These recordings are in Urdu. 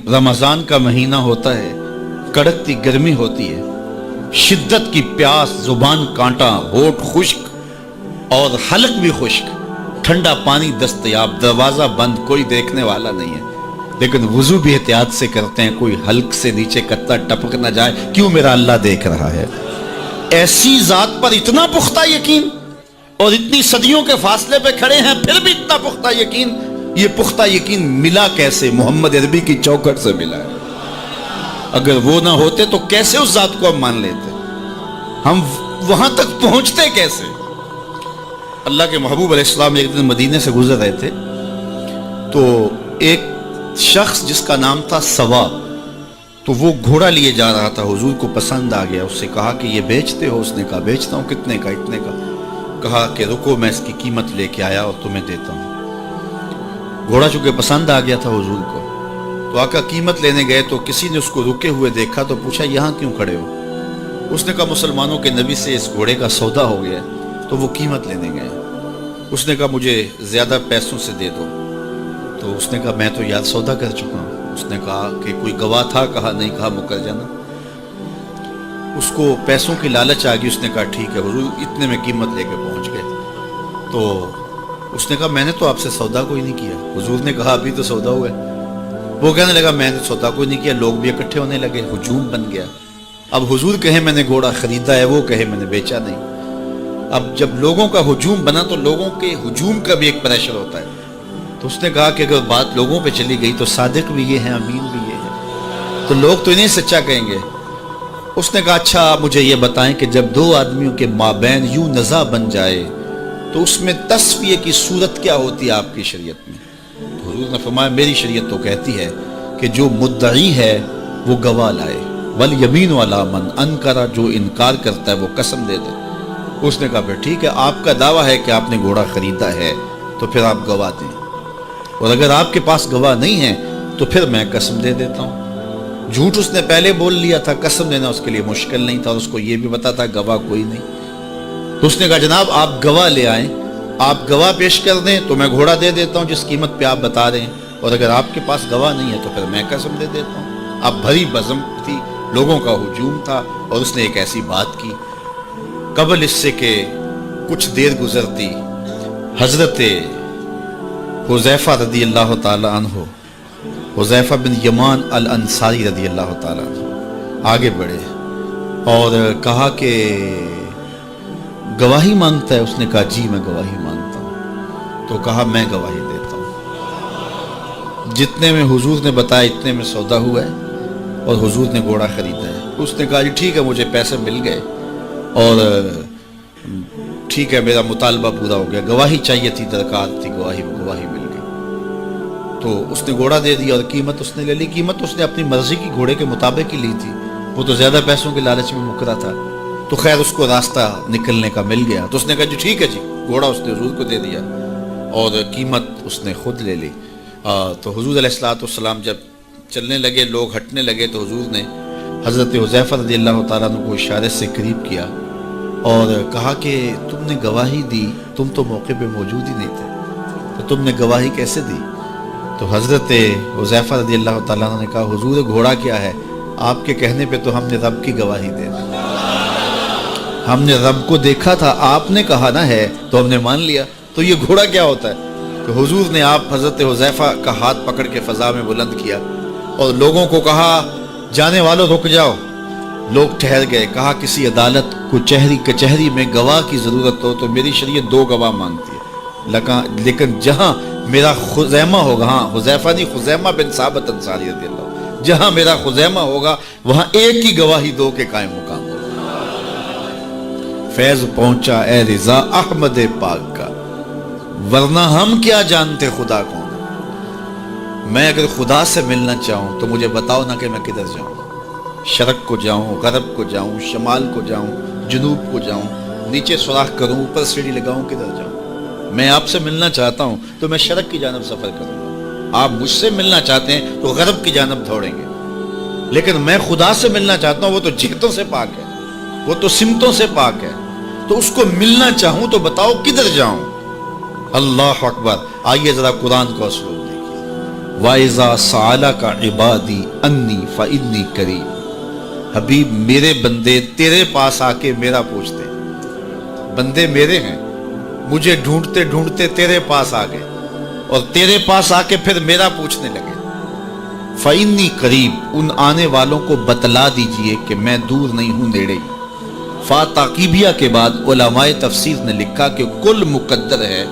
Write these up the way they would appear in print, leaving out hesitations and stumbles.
رمضان کا مہینہ ہوتا ہے، کڑکتی گرمی ہوتی ہے، شدت کی پیاس، زبان کانٹا، ہونٹ خشک اور حلق بھی خشک، ٹھنڈا پانی دستیاب، دروازہ بند، کوئی دیکھنے والا نہیں ہے، لیکن وضو بھی احتیاط سے کرتے ہیں، کوئی حلق سے نیچے قطرہ ٹپک نہ جائے، کیوں میرا اللہ دیکھ رہا ہے۔ ایسی ذات پر اتنا پختہ یقین، اور اتنی صدیوں کے فاصلے پہ کھڑے ہیں پھر بھی اتنا پختہ یقین۔ یہ پختہ یقین ملا کیسے؟ محمد عربی کی چوکھٹ سے ملا ہے۔ اگر وہ نہ ہوتے تو کیسے اس ذات کو ہم مان لیتے؟ ہم وہاں تک پہنچتے کیسے؟ اللہ کے محبوب علیہ السلام ایک دن مدینے سے گزر رہے تھے تو ایک شخص جس کا نام تھا سوا، تو وہ گھوڑا لیے جا رہا تھا، حضور کو پسند آ گیا، اس سے کہا کہ یہ بیچتے ہو؟ اس نے کہا بیچتا ہوں۔ کتنے کا؟ اتنے کا۔ کہا کہ رکو میں اس کی قیمت لے کے آیا اور تمہیں دیتا ہوں۔ گھوڑا چونکہ پسند آ گیا تھا حضور کو، تو آقا قیمت لینے گئے تو کسی نے اس کو رکے ہوئے دیکھا تو پوچھا یہاں کیوں کھڑے ہو؟ اس نے کہا مسلمانوں کے نبی سے اس گھوڑے کا سودا ہو گیا تو وہ قیمت لینے گئے۔ اس نے کہا مجھے زیادہ پیسوں سے دے دو، تو اس نے کہا میں تو یار سودا کر چکا ہوں۔ اس نے کہا کہ کوئی گواہ تھا؟ کہا نہیں۔ کہا مکر جانا۔ اس کو پیسوں کی لالچ آ گئی، اس نے کہا ٹھیک ہے حضور، اتنے میں قیمت لے کے پہنچ گئے۔ تو اس نے کہا میں نے تو آپ سے سودا کوئی نہیں کیا۔ حضور نے کہا ابھی تو سودا ہوا ہے۔ وہ کہنے لگا میں نے سودا کوئی نہیں کیا۔ لوگ بھی اکٹھے ہونے لگے، ہجوم بن گیا۔ اب حضور کہے میں نے گھوڑا خریدا ہے، وہ کہے میں نے بیچا نہیں۔ اب جب لوگوں کا ہجوم بنا تو لوگوں کے ہجوم کا بھی ایک پریشر ہوتا ہے۔ تو اس نے کہا کہ اگر بات لوگوں پہ چلی گئی تو صادق بھی یہ ہے، امین بھی یہ ہے، تو لوگ تو انہیں سچا کہیں گے۔ اس نے کہا اچھا آپ مجھے یہ بتائیں کہ جب دو آدمیوں کے مابین یوں نزاع بن جائے تو اس میں تصفیہ کی صورت کیا ہوتی ہے آپ کی شریعت میں؟ تو حضور نے فرمایا میری شریعت تو کہتی ہے کہ جو مدعی ہے وہ گواہ لائے، والیمین علی من انکر، جو انکار کرتا ہے وہ قسم دے دے۔ اس نے کہا پھر ٹھیک ہے، آپ کا دعویٰ ہے کہ آپ نے گھوڑا خریدا ہے تو پھر آپ گواہ دیں، اور اگر آپ کے پاس گواہ نہیں ہے تو پھر میں قسم دے دیتا ہوں۔ جھوٹ اس نے پہلے بول لیا تھا، قسم دینا اس کے لیے مشکل نہیں تھا، اور اس کو یہ بھی پتا تھا گواہ کوئی نہیں۔ تو اس نے کہا جناب آپ گواہ لے آئیں، آپ گواہ پیش کر دیں تو میں گھوڑا دے دیتا ہوں جس قیمت پہ آپ بتا رہے ہیں، اور اگر آپ کے پاس گواہ نہیں ہے تو پھر میں قسم دے دیتا ہوں۔ اب بھری بزم تھی، لوگوں کا ہجوم تھا، اور اس نے ایک ایسی بات کی۔ قبل اس سے کہ کچھ دیر گزرتی، حضرت حذیفہ رضی اللہ تعالی عنہ، حذیفہ بن یمان الانصاری رضی اللہ تعالی عنہ آگے بڑھے اور کہا کہ گواہی مانگتا ہے؟ اس نے کہا جی میں گواہی مانگتا ہوں۔ تو کہا میں گواہی دیتا ہوں، جتنے میں حضور نے بتایا اتنے میں سودا ہوا ہے اور حضور نے گھوڑا خریدا ہے۔ اس نے کہا جی ٹھیک ہے مجھے پیسے مل گئے اور ٹھیک ہے میرا مطالبہ پورا ہو گیا، گواہی چاہیے تھی، درکار تھی، گواہی مل گئی۔ تو اس نے گھوڑا دے دیا اور قیمت اس نے لے لی۔ قیمت اس نے اپنی مرضی کی گھوڑے کے مطابق ہی لی تھی، وہ تو زیادہ پیسوں کے لالچ میں مکرا تھا۔ تو خیر اس کو راستہ نکلنے کا مل گیا، تو اس نے کہا جی ٹھیک ہے جی، گھوڑا اس نے حضور کو دے دیا اور قیمت اس نے خود لے لی۔ تو حضور علیہ السلام جب چلنے لگے، لوگ ہٹنے لگے، تو حضور نے حضرت حذیفہ رضی اللہ تعالیٰ عنہ کو اشارے سے قریب کیا اور کہا کہ تم نے گواہی دی، تم تو موقع پہ موجود ہی نہیں تھے، تو تم نے گواہی کیسے دی؟ تو حضرت حذیفہ رضی اللہ تعالیٰ عنہ نے کہا حضور گھوڑا کیا ہے، آپ کے کہنے پہ تو ہم نے رب کی گواہی دے دی، ہم نے رب کو دیکھا تھا، آپ نے کہا نہ ہے تو ہم نے مان لیا، تو یہ گھوڑا کیا ہوتا ہے؟ تو حضور نے آپ حضرت حذیفہ کا ہاتھ پکڑ کے فضا میں بلند کیا اور لوگوں کو کہا جانے والوں رک جاؤ۔ لوگ ٹھہر گئے۔ کہا کسی عدالت کو کچہری میں گواہ کی ضرورت ہو تو میری شریعت 2 گواہ مانگتی ہے، لیکن جہاں میرا خزیمہ ہوگا، ہاں حذیفہ نہیں، خزیمہ بن ثابت انصاری رضی اللہ، جہاں میرا خزیمہ ہوگا وہاں ایک ہی گواہی 2 کے قائم مقام ہوگا۔ فیض پہنچا اے رضا احمد پاک کا، ورنہ ہم کیا جانتے خدا کون ہے۔ میں اگر خدا سے ملنا چاہوں تو مجھے بتاؤ نہ کہ میں کدھر جاؤں، شرق کو جاؤں، غرب کو جاؤں، شمال کو جاؤں، جنوب کو جاؤں، نیچے سوراخ کروں، اوپر سیڑھی لگاؤں، کدھر جاؤں؟ میں آپ سے ملنا چاہتا ہوں تو میں شرق کی جانب سفر کروں گا، آپ مجھ سے ملنا چاہتے ہیں تو غرب کی جانب دوڑیں گے، لیکن میں خدا سے ملنا چاہتا ہوں، وہ تو جہتوں سے پاک ہے، وہ تو سمتوں سے پاک ہے، تو اس کو ملنا چاہوں تو بتاؤ کدھر جاؤں؟ اللہ اکبر۔ آئیے ذرا قرآن کو اسلوب دیکھیے، وَإِذَا سَأَلَكَ عِبَادِي أَنِّي فَإِنِّي قَرِيبٌ۔ حبیب میرے بندے تیرے پاس آ کے میرا پوچھتے ہیں، بندے میرے ہیں، مجھے ڈھونڈتے ڈھونڈتے تیرے پاس آ گئے اور تیرے پاس آ کے پھر میرا پوچھنے لگے۔ فَإِنِّي قَرِيب، ان آنے والوں کو بتلا دیجئے کہ میں دور نہیں ہوں، نیڑے ہی۔ فا تاقیبیہ کے بعد علماء تفسیر نے لکھا کہ کل مقدر ہے،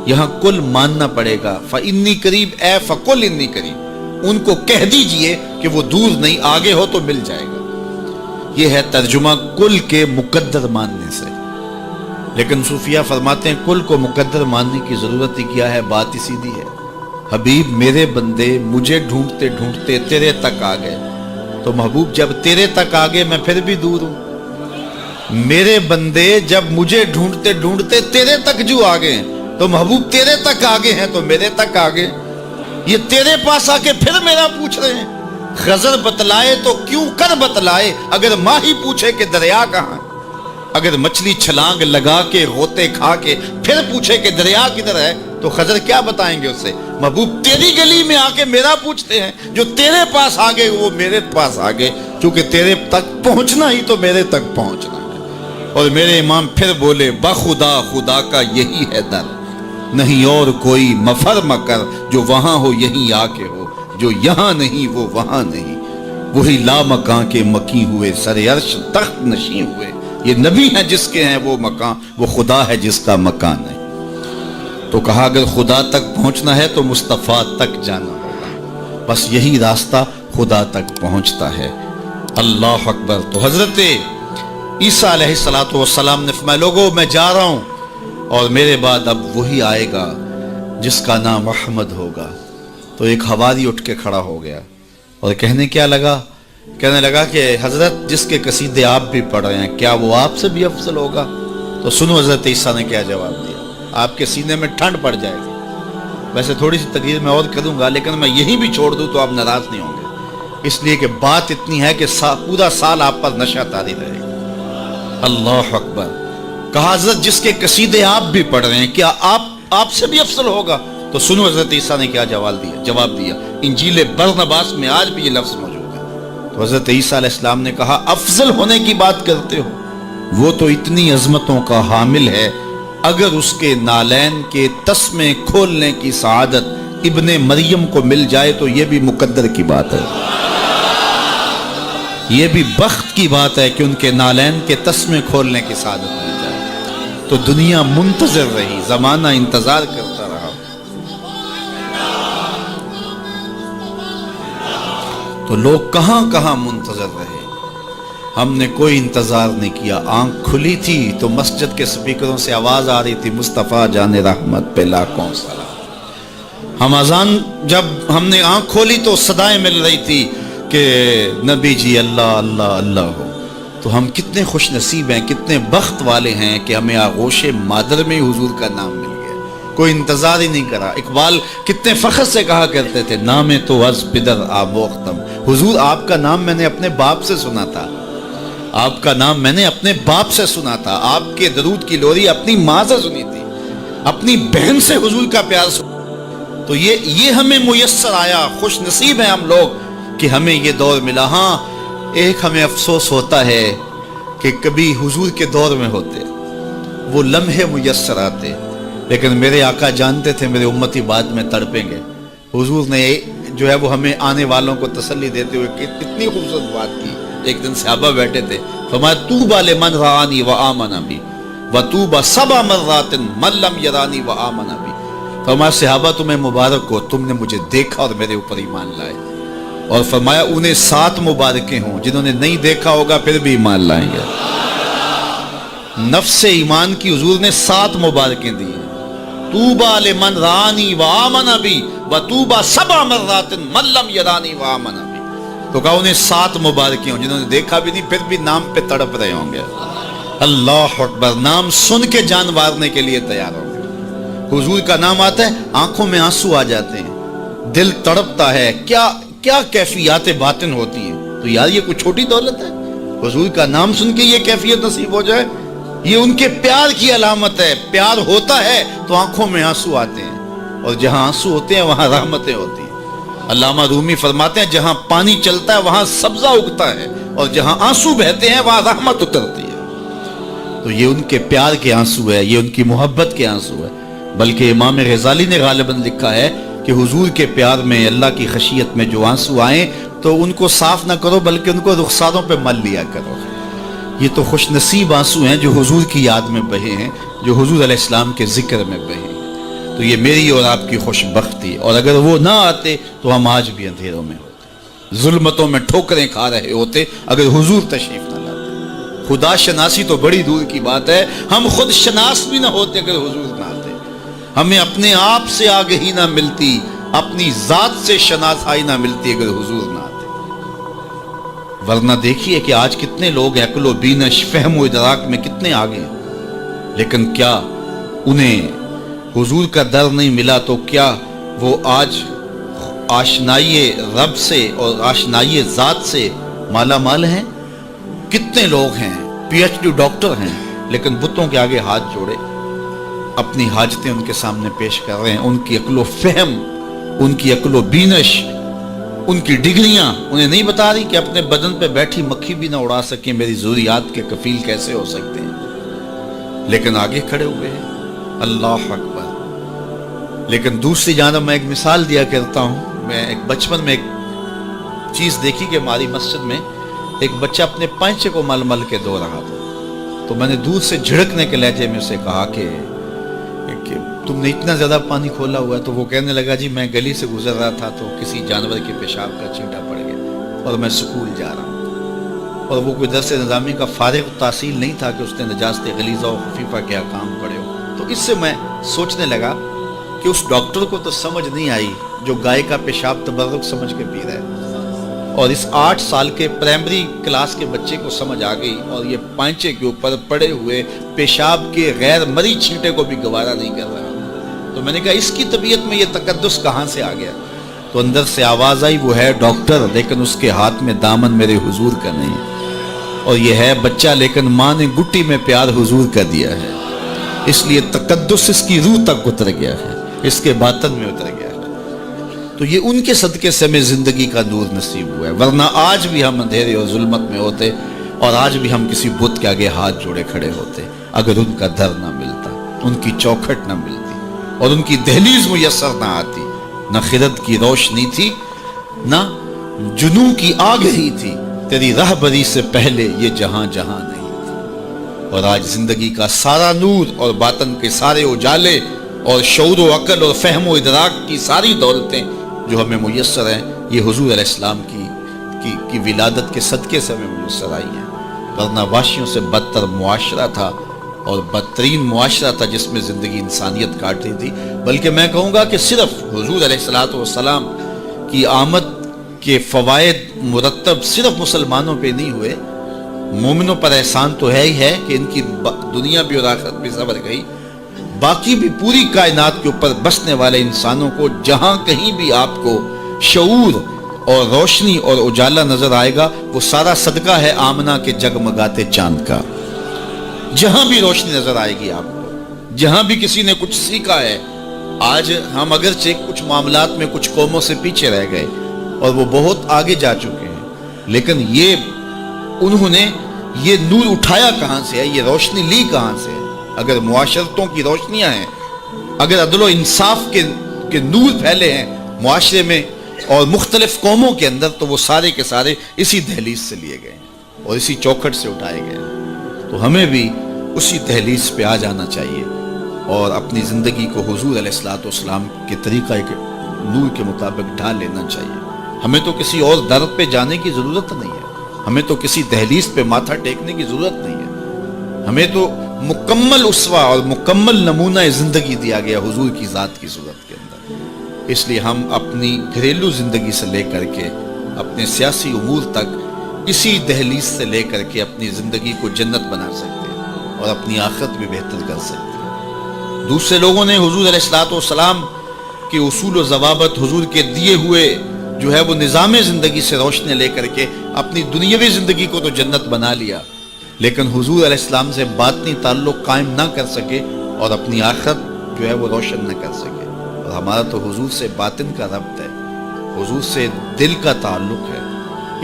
یہاں کل ماننا پڑے گا۔ فَإِنِّي قَرِيب اے فَقُلْ إِنِّي قَرِيب، ان کو کہہ دیجئے کہ وہ دور نہیں، آگے ہو تو مل جائے گا۔ یہ ہے ترجمہ کل کے مقدر ماننے سے۔ لیکن صوفیہ فرماتے ہیں کل کو مقدر ماننے کی ضرورت ہی کیا ہے، بات ہی سیدھی ہے۔ حبیب میرے بندے مجھے ڈھونڈتے ڈھونڈتے تیرے تک آ گئے، تو محبوب جب تیرے تک آ گئے میں پھر بھی دور ہوں۔ میرے بندے جب مجھے ڈھونڈتے ڈھونڈتے تیرے تک جو آ گئے تو محبوب تیرے تک آگے ہیں تو میرے تک آگے۔ یہ تیرے پاس آ کے پھر میرا پوچھ رہے ہیں۔ خضر بتلائے تو کیوں کر بتلائے، اگر ماہی پوچھے کہ دریا کہاں ہے، اگر مچھلی چھلانگ لگا کے غوطے کھا کے پھر پوچھے کہ دریا کدھر ہے تو خضر کیا بتائیں گے اسے؟ محبوب تیری گلی میں آ کے میرا پوچھتے ہیں، جو تیرے پاس آگے وہ میرے پاس آگے، چونکہ تیرے تک پہنچنا ہی تو میرے تک پہنچنا ہے۔ اور میرے امام پھر بولے بخدا خدا کا یہی ہے در، نہیں اور کوئی مفر مکر، جو وہاں ہو یہیں آ کے ہو، جو یہاں نہیں وہ وہاں نہیں، وہی لا مکان کے مکی ہوئے، سر عرش تخت نشین ہوئے۔ یہ نبی ہیں جس کے ہیں وہ مکان، وہ خدا ہے جس کا مکان ہے۔ تو کہا اگر خدا تک پہنچنا ہے تو مصطفیٰ تک جانا ہوگا، بس یہی راستہ خدا تک پہنچتا ہے۔ اللہ اکبر۔ تو حضرت عیسیٰ علیہ السلام نے فرمایا لوگوں میں جا رہا ہوں اور میرے بعد اب وہی آئے گا جس کا نام محمد ہوگا۔ تو ایک حواری اٹھ کے کھڑا ہو گیا اور کہنے لگا کہ حضرت جس کے قصیدے آپ بھی پڑھ رہے ہیں کیا وہ آپ سے بھی افضل ہوگا؟ تو سنو حضرت عیسیٰ نے کیا جواب دیا، آپ کے سینے میں ٹھنڈ پڑ جائے گی۔ ویسے تھوڑی سی تقریر میں اور کروں گا لیکن میں یہی بھی چھوڑ دوں تو آپ ناراض نہیں ہوں گے، اس لیے کہ بات اتنی ہے کہ پورا سال آپ پر نشہ طاری رہے گا۔ اللہ اکبر۔ کہا حضرت جس کے قصیدے آپ بھی پڑھ رہے ہیں کیا آپ سے بھی افضل ہوگا؟ تو سنو حضرت عیسیٰ نے کیا جواب دیا۔ انجیل برنباس میں آج بھی یہ لفظ موجود ہے۔ تو حضرت عیسیٰ علیہ السلام نے کہا افضل ہونے کی بات کرتے ہو، وہ تو اتنی عظمتوں کا حامل ہے، اگر اس کے نالین کے تسمے کھولنے کی سعادت ابن مریم کو مل جائے تو یہ بھی مقدر کی بات ہے، یہ بھی بخت کی بات ہے کہ ان کے نالین کے تسمے کھولنے کی سعادت مل جائے۔ تو دنیا منتظر رہی، زمانہ انتظار کرتا رہا۔ تو لوگ کہاں کہاں منتظر رہے، ہم نے کوئی انتظار نہیں کیا۔ آنکھ کھلی تھی تو مسجد کے سپیکروں سے آواز آ رہی تھی مصطفیٰ جان رحمت پہ لاکھوں سلام۔ ہم اذان جب ہم نے آنکھ کھولی تو صدائیں مل رہی تھی کہ نبی جی اللہ اللہ اللہ ہو۔ تو ہم کتنے خوش نصیب ہیں، کتنے بخت والے ہیں کہ ہمیں آغوش مادر میں حضور کا نام مل گیا، کوئی انتظار ہی نہیں کرا۔ اقبال کتنے فخر سے کہا کرتے تھے نام تو از پدر آموختم، حضور آپ کا نام میں نے اپنے باپ سے سنا تھا، آپ کا نام میں نے اپنے باپ سے سنا تھا، آپ کے درود کی لوری اپنی ماں سے سنی تھی، اپنی بہن سے حضور کا پیار سنا۔ تو یہ ہمیں میسر آیا، خوش نصیب ہیں ہم لوگ کہ ہمیں یہ دور ملا۔ ہاں ایک ہمیں افسوس ہوتا ہے کہ کبھی حضور کے دور میں ہوتے وہ لمحے میسر آتے، لیکن میرے آقا جانتے تھے میرے امتی بعد میں تڑپیں گے۔ حضور نے جو ہے وہ ہمیں آنے والوں کو تسلی دیتے ہوئے اتنی خوبصورت بات کی۔ ایک دن صحابہ بیٹھے تھے، فرمایا طوبی لمن رآنی وآمن بی وطوبی سبع مرات من لم یرانی وآمن بی۔ فرمایا صحابہ تمہیں مبارک ہو، تم نے مجھے دیکھا اور میرے اوپر ایمان لائے، اور فرمایا انہیں 7 مبارکیں ہوں جنہوں نے نہیں دیکھا ہوگا پھر بھی ایمان لائیں گے۔ نفس ایمان کی حضور نے 7 مبارکیں دی ہیں، طوبی لمن رآنی وآمن بی وطوبی سبع مرات من لم یرانی وآمن بی۔ تو کہا انہیں 7 مبارکیں ہوں جنہوں نے دیکھا بھی نہیں پھر بھی نام پہ تڑپ رہے ہوں گے۔ اللہ اکبر۔ نام سن کے جان مارنے کے لیے تیار ہوں گے۔ حضور کا نام آتا ہے آنکھوں میں آنسو آ جاتے ہیں، دل تڑپتا ہے، کیا کیفیات باطن ہوتی ہیں۔ تو یار یہ کوئی چھوٹی دولت ہے، حضور کا نام سن کے یہ کیفیت نصیب ہو جائے، یہ ان کے پیار کی علامت ہے۔ پیار ہوتا ہے تو آنکھوں میں آنسو آتے ہیں، اور جہاں آنسو ہوتے ہیں وہاں رحمتیں ہوتی ہیں۔ علامہ رومی فرماتے ہیں جہاں پانی چلتا ہے وہاں سبزہ اگتا ہے، اور جہاں آنسو بہتے ہیں وہاں رحمت اترتی ہے۔ تو یہ ان کے پیار کے آنسو ہے، یہ ان کی محبت کے آنسو ہے۔ بلکہ امام غزالی نے غالباً لکھا ہے کہ حضور کے پیار میں، اللہ کی خشیت میں جو آنسو آئیں تو ان کو صاف نہ کرو بلکہ ان کو رخساروں پہ مل لیا کرو۔ یہ تو خوش نصیب آنسو ہیں جو حضور کی یاد میں بہے ہیں، جو حضور علیہ السلام کے ذکر میں بہے ہیں۔ تو یہ میری اور آپ کی خوش بختی، اور اگر وہ نہ آتے تو ہم آج بھی اندھیروں میں ہوتے، ظلمتوں میں ٹھوکریں کھا رہے ہوتے اگر حضور تشریف نہ لاتے۔ خدا شناسی تو بڑی دور کی بات ہے، ہم خود شناس بھی نہ ہوتے اگر حضور نہ آتے۔ ہمیں اپنے آپ سے آگہی نہ ملتی، اپنی ذات سے شناسائی نہ ملتی اگر حضور نہ آتے۔ ورنہ دیکھیے کہ آج کتنے لوگ عقل و بینش، فہم و ادراک میں کتنے آگے ہیں، لیکن کیا انہیں حضور کا در نہیں ملا تو کیا وہ آج آشنائی رب سے اور آشنائی ذات سے مالا مال ہیں؟ کتنے لوگ ہیں پی ایچ ڈی ڈاکٹر ہیں لیکن بتوں کے آگے ہاتھ جوڑے اپنی حاجتیں ان کے سامنے پیش کر رہے ہیں۔ ان کی عقل و فہم، ان کی عقل و بینش، ان کی ڈگریاں انہیں نہیں بتا رہی کہ اپنے بدن پہ بیٹھی مکھی بھی نہ اڑا سکیں، میری ضروریات کے کفیل کیسے ہو سکتے ہیں، لیکن آگے کھڑے ہوئے ہیں۔ اللہ اکبر۔ لیکن دوسری جانب میں ایک مثال دیا کرتا ہوں، میں ایک بچپن میں ایک چیز دیکھی کہ ہماری مسجد میں ایک بچہ اپنے پائنچے کو مل مل کے دھو رہا تھا، تو میں نے دور سے جھڑکنے کے لہجے میں اسے کہا کہ تم نے اتنا زیادہ پانی کھولا ہوا ہے، تو وہ کہنے لگا جی میں گلی سے گزر رہا تھا تو کسی جانور کے پیشاب کا چھینٹا پڑ گیا اور میں سکول جا رہا ہوں، اور وہ کوئی درس نظامی کا فارغ تحصیل نہیں تھا کہ اس نے نجاست غلیظہ و خفیفہ کے احکام پڑھے ہو۔ تو اس سے میں سوچنے لگا کہ اس ڈاکٹر کو تو سمجھ نہیں آئی جو گائے کا پیشاب تبرک سمجھ کے پی رہا ہے، اور اس 8 سال کے پرائمری کلاس کے بچے کو سمجھ آ گئی، اور یہ پائنچے کے اوپر پڑے ہوئے پیشاب کے غیر مری چھینٹے کو بھی گوارا نہیں کر رہا۔ تو میں نے کہا اس کی طبیعت میں یہ تقدس کہاں سے آ گیا؟ تو اندر سے آواز آئی وہ ہے ڈاکٹر لیکن اس کے ہاتھ میں دامن میرے حضور کا نہیں، اور یہ ہے بچہ لیکن ماں نے گٹی میں پیار حضور کا دیا ہے، اس لیے تقدس اس کی روح تک اتر گیا ہے، اس کے باطن میں اتر گیا ہے۔ تو یہ ان کے صدقے سے ہمیں زندگی کا نور نصیب ہوا ہے، ورنہ آج بھی ہم اندھیرے اور ظلمت میں ہوتے، اور آج بھی ہم کسی بت کے آگے ہاتھ جوڑے کھڑے ہوتے اگر ان کا در نہ ملتا، ان کی چوکھٹ نہ ملتی، اور ان کی دہلیز میسر نہ آتی۔ نہ خرد کی روشنی تھی، نہ جنوں کی آگ ہی تھی، تیری رہبری سے پہلے یہ جہاں جہاں نہیں تھی۔ اور آج زندگی کا سارا نور اور باطن کے سارے اجالے اور شعور و عقل اور فہم و ادراک کی ساری دولتیں جو ہمیں میسر ہیں، یہ حضور علیہ السلام کی ولادت کے صدقے سے ہمیں میسر آئی ہیں۔ ورنہ وحشیوں سے بدتر معاشرہ تھا، اور بدترین معاشرہ تھا جس میں زندگی انسانیت کاٹ رہی تھی۔ بلکہ میں کہوں گا کہ صرف حضور علیہ السلام کی آمد کے فوائد مرتب صرف مسلمانوں پہ نہیں ہوئے، مومنوں پر احسان تو ہے ہی ہے کہ ان کی دنیا بھی اور آخرت بھی سنور گئی، باقی بھی پوری کائنات کے اوپر بسنے والے انسانوں کو جہاں کہیں بھی آپ کو شعور اور روشنی اور اجالا نظر آئے گا، وہ سارا صدقہ ہے آمنہ کے جگمگاتے چاند کا۔ جہاں بھی روشنی نظر آئے گی آپ کو، جہاں بھی کسی نے کچھ سیکھا ہے۔ آج ہم اگرچہ کچھ معاملات میں کچھ قوموں سے پیچھے رہ گئے اور وہ بہت آگے جا چکے ہیں، لیکن انہوں نے یہ نور اٹھایا کہاں سے ہے، یہ روشنی لی کہاں سے ہے؟ اگر معاشرتوں کی روشنیاں ہیں، اگر عدل و انصاف کے نور پھیلے ہیں معاشرے میں اور مختلف قوموں کے اندر، تو وہ سارے کے سارے اسی دہلیز سے لیے گئے ہیں اور اسی چوکھٹ سے اٹھائے گئے ہیں۔ تو ہمیں بھی اسی دہلیز پہ آ جانا چاہیے اور اپنی زندگی کو حضور علیہ السلام کے طریقہ نور کے مطابق ڈھال لینا چاہیے۔ ہمیں تو کسی اور در پہ جانے کی ضرورت نہیں ہے، ہمیں تو کسی دہلیز پہ ماتھا ٹیکنے کی ضرورت نہیں ہے، ہمیں تو مکمل اسوہ اور مکمل نمونہ زندگی دیا گیا حضور کی ذات کی صورت کے اندر۔ اس لیے ہم اپنی گھریلو زندگی سے لے کر کے اپنے سیاسی امور تک اسی دہلیز سے لے کر کے اپنی زندگی کو جنت بنا سکتے ہیں اور اپنی آخرت بھی بہتر کر سکتے ہیں۔ دوسرے لوگوں نے حضور علیہ السلام کے اصول و ضوابط، حضور کے دیے ہوئے جو ہے وہ نظام زندگی سے روشنی لے کر کے اپنی دنیاوی زندگی کو تو جنت بنا لیا، لیکن حضور علیہ السلام سے باطنی تعلق قائم نہ کر سکے اور اپنی آخرت جو ہے وہ روشن نہ کر سکے۔ اور ہمارا تو حضور سے باطن کا ربط ہے، حضور سے دل کا تعلق ہے،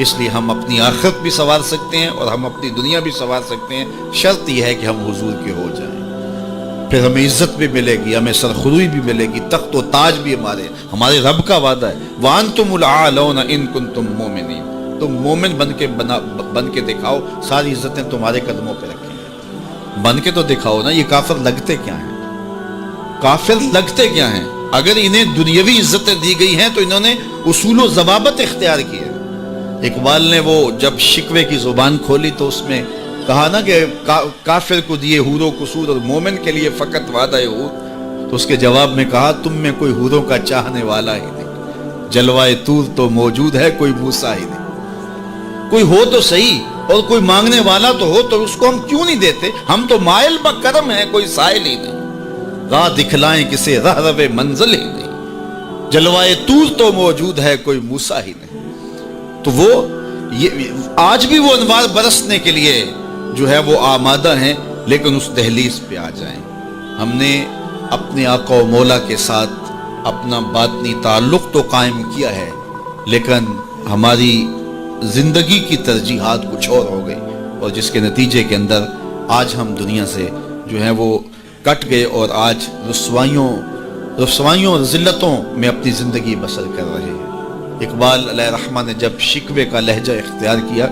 اس لیے ہم اپنی آخرت بھی سنوار سکتے ہیں اور ہم اپنی دنیا بھی سنوار سکتے ہیں، شرط یہ ہے کہ ہم حضور کے ہو جائیں۔ پھر ہمیں عزت بھی ملے گی، ہمیں سرخروئی بھی ملے گی، تخت و تاج بھی ہمارے رب کا وعدہ ہے، وَأَنْتُمُ الْأَعْلَوْنَ إِن كُنتُم مُؤْمِنِينَ۔ تم مومن بن کے دکھاؤ، ساری عزتیں تمہارے قدموں پہ رکھیں گے۔ بن کے تو دکھاؤ نا۔ یہ کافر لگتے کیا ہیں؟ کافر لگتے کیا ہیں؟ اگر انہیں دنیاوی عزتیں دی گئی ہیں تو انہوں نے اصول و ضوابط اختیار کیے۔ اقبال نے وہ جب شکوے کی زبان کھولی تو اس میں کہا نا کہ کافر کو دیے حور و قصور اور مومن کے لیے فقط وعدہ حور، تو اس کے جواب میں کہا تم میں کوئی حوروں کا چاہنے والا ہی نہیں، جلوائے طور تو موجود ہے کوئی موسیٰ ہی نہیں۔ کوئی ہو تو صحیح اور کوئی مانگنے والا تو ہو، تو اس کو ہم کیوں نہیں دیتے؟ ہم تو مائل بکرم ہیں، کوئی سائل ہی نہیں، راہ دکھلائیں کسے رہرو منزل ہی نہیں، جلوائے طور تو موجود ہے کوئی موسیٰ ہی نہیں۔ تو وہ آج بھی وہ انوار برسنے کے لیے جو ہے وہ آمادہ ہیں، لیکن اس دہلیز پہ آ جائیں۔ ہم نے اپنے آقا و مولا کے ساتھ اپنا باطنی تعلق تو قائم کیا ہے، لیکن ہماری زندگی کی ترجیحات کچھ اور ہو گئی، اور جس کے نتیجے کے اندر آج ہم دنیا سے جو ہے وہ کٹ گئے اور آج رسوائیوں اور ذلتوں میں اپنی زندگی بسر کر رہے ہیں۔ اقبال علیہ رحمہ نے جب شکوے کا لہجہ اختیار کیا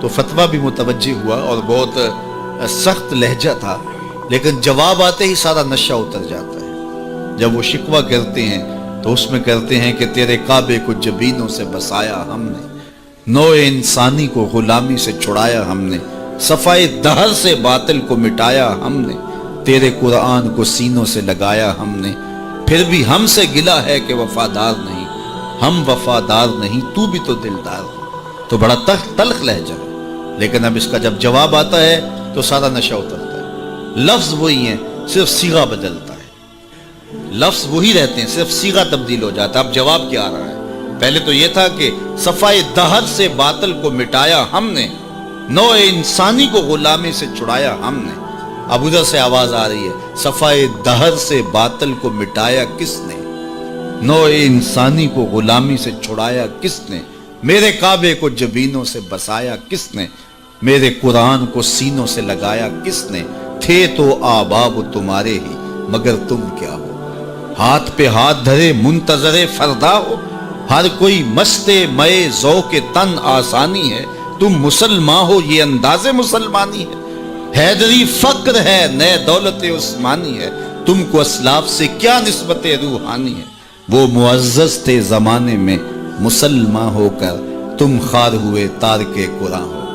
تو فتویٰ بھی متوجہ ہوا اور بہت سخت لہجہ تھا، لیکن جواب آتے ہی سارا نشہ اتر جاتا ہے۔ جب وہ شکوہ کرتے ہیں تو اس میں کرتے ہیں کہ تیرے کعبے کو جبینوں سے بسایا ہم نے، نوع انسانی کو غلامی سے چھڑایا ہم نے، صفائے دہر سے باطل کو مٹایا ہم نے، تیرے قرآن کو سینوں سے لگایا ہم نے، پھر بھی ہم سے گلہ ہے کہ وفادار نہیں، ہم وفادار نہیں تو بھی تو دلدار۔ تو بڑا تلخ لہجہ ہے، لیکن اب اس کا جب جواب آتا ہے تو سارا نشہ اترتا ہے۔ لفظ وہی ہیں، صرف صیغہ بدلتا ہے، لفظ وہی رہتے ہیں، صرف صیغہ تبدیل ہو جاتا ہے۔ اب جواب کیا آ رہا ہے؟ پہلے تو یہ تھا کہ صفائے دہر سے باطل کو مٹایا ہم نے، نوع انسانی کو غلامی سے چھڑایا ہم نے۔ اب ادھر سے آواز آ رہی ہے، صفائے دہر سے باطل کو مٹایا کس نے، نوع انسانی کو غلامی سے چھڑایا کس نے، میرے کعبے کو جبینوں سے بسایا کس نے، میرے قرآن کو سینوں سے لگایا کس نے، تھے تو آباب تمہارے ہی مگر تم کیا ہو، ہاتھ پہ ہاتھ دھرے منتظر فردا ہو، ہر کوئی مست مئے ذوق تن آسانی ہے، تم مسلمان ہو یہ انداز مسلمانی ہے، حیدری فقر ہے نئے دولت عثمانی ہے، تم کو اسلاف سے کیا نسبت روحانی ہے، وہ معزز تھے زمانے میں مسلمان ہو کر، تم خار ہوئے تارک قرآن ہو۔